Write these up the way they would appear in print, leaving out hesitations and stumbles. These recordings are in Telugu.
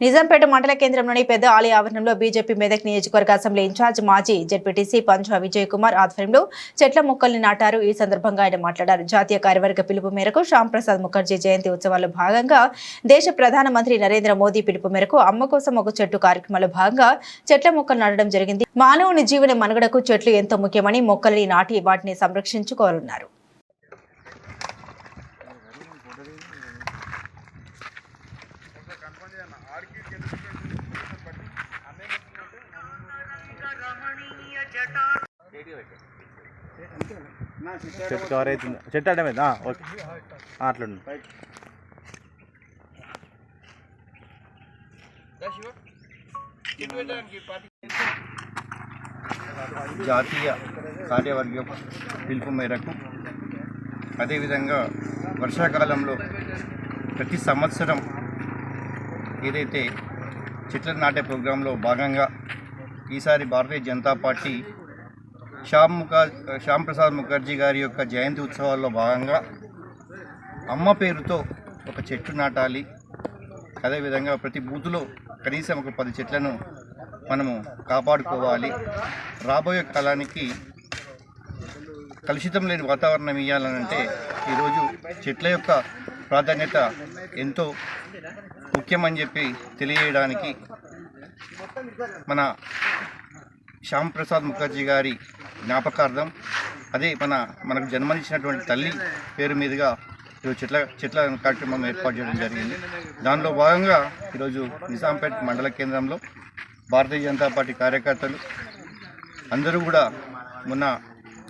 నిజాంపేట మండల కేంద్రంలోని పెద్ద ఆలయ ఆవరణంలో బీజేపీ మెదక్ నియోజకవర్గ అసెంబ్లీ ఇన్ఛార్జ్ మాజీ జెడ్పీటీసీ పంజా విజయ్ కుమార్ ఆధ్వర్యంలో చెట్ల మొక్కల్ని నాటారు. ఈ సందర్భంగా ఆయన మాట్లాడారు. జాతీయ కార్యవర్గ పిలుపు మేరకు శ్యామ్ ప్రసాద్ ముఖర్జీ జయంతి ఉత్సవాల్లో భాగంగా దేశ ప్రధానమంత్రి నరేంద్ర మోదీ పిలుపు మేరకు అమ్మ కోసం ఒక చెట్టు కార్యక్రమంలో భాగంగా చెట్ల మొక్కలు నాటడం జరిగింది. మానవుని జీవన మనుగడకు చెట్లు ఎంతో ముఖ్యమని మొక్కల్ని నాటి వాటిని సంరక్షించుకోవాలన్నారు. చెట్టు కవర్ అవుతుంది. చెట్టు అడ్డమైంది. ఓకే, అట్లుండి. జాతీయ కార్యవర్గ పిలుపు మేరకు అదేవిధంగా వర్షాకాలంలో ప్రతి సంవత్సరం ఏదైతే చెట్లను నాటే ప్రోగ్రాంలో భాగంగా ఈసారి భారతీయ జనతా పార్టీ శ్యామ్ ప్రసాద్ ముఖర్జీ గారి యొక్క జయంతి ఉత్సవాల్లో భాగంగా అమ్మ పేరుతో ఒక చెట్టు నాటాలి, అదేవిధంగా ప్రతి బూతులో కనీసం ఒక 10 చెట్లను మనము కాపాడుకోవాలి, రాబోయే కాలానికి కలుషితం లేని వాతావరణం ఇవ్వాలనంటే ఈరోజు చెట్ల యొక్క ప్రాధాన్యత ఎంతో ముఖ్యమని చెప్పి తెలియజేయడానికి మన శ్యామ్ ప్రసాద్ ముఖర్జీ గారి జ్ఞాపకార్థం అదే మనకు జన్మనిచ్చినటువంటి తల్లి పేరు మీదుగా ఈరోజు చెట్ల కార్యక్రమం ఏర్పాటు చేయడం జరిగింది. దానిలో భాగంగా ఈరోజు నిజాంపేట్ మండల కేంద్రంలో భారతీయ జనతా పార్టీ కార్యకర్తలు అందరూ కూడా మొన్న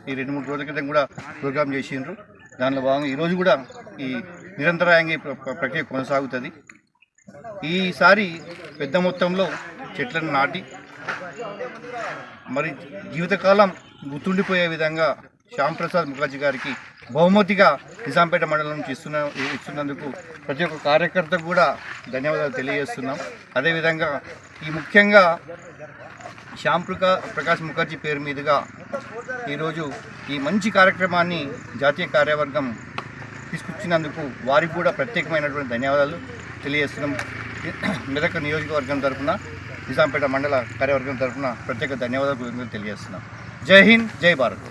ఈ 2-3 రోజుల క్రితం కూడా ప్రోగ్రాం చేసిండ్రు. దానిలో భాగంగా ఈరోజు కూడా ఈ నిరంతరాయంగా ప్రక్రియ కొనసాగుతుంది. ఈసారి పెద్ద మొత్తంలో చెట్లను నాటి మరి జీవితకాలం గుర్తుండిపోయే విధంగా శ్యామ్ ప్రసాద్ ముఖర్జీ గారికి బహుమతిగా నిజాంపేట మండలం నుంచి ఇస్తున్నందుకు ప్రతి ఒక్క కార్యకర్తకు కూడా ధన్యవాదాలు తెలియజేస్తున్నాం. అదేవిధంగా ఈ ముఖ్యంగా శ్యామ్ ప్రకాష్ ముఖర్జీ పేరు మీదుగా ఈరోజు ఈ మంచి కార్యక్రమాన్ని జాతీయ కార్యవర్గం తీసుకొచ్చినందుకు వారికి కూడా ప్రత్యేకమైనటువంటి ధన్యవాదాలు తెలియజేస్తున్నాం. మెదక్ నియోజకవర్గం తరఫున నిజాంపేట మండల కార్యవర్గం తరఫున ప్రత్యేక ధన్యవాదాలు తెలియజేస్తున్నాం. జై హింద్, జై భారత్.